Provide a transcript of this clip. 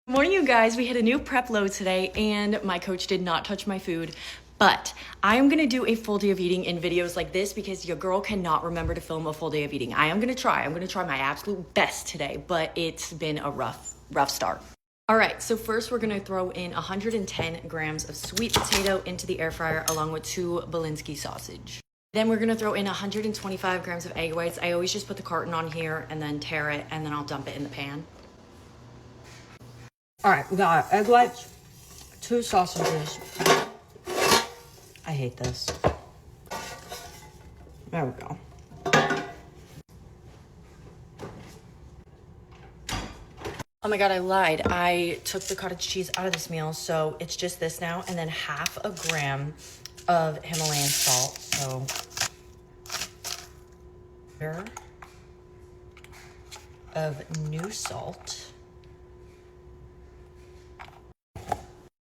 Good morning, you guys. We had a new prep load today and my coach did not touch my food, but I am gonna do a full day of eating in videos like this because your girl cannot remember to film a full day of eating. I'm gonna try my absolute best today, but it's been a rough start. All right, so first we're gonna throw in 110 grams of sweet potato into the air fryer along with 2 Belinsky sausage. Then we're gonna throw in 125 grams of egg whites. I always just put the carton on here and then tear it and then I'll dump it in the pan. All right, we got egg whites, 2 sausages. I hate this. There we go. Oh my God, I lied. I took the cottage cheese out of this meal, so it's just this now, and then half a gram of Himalayan salt. So here of new salt.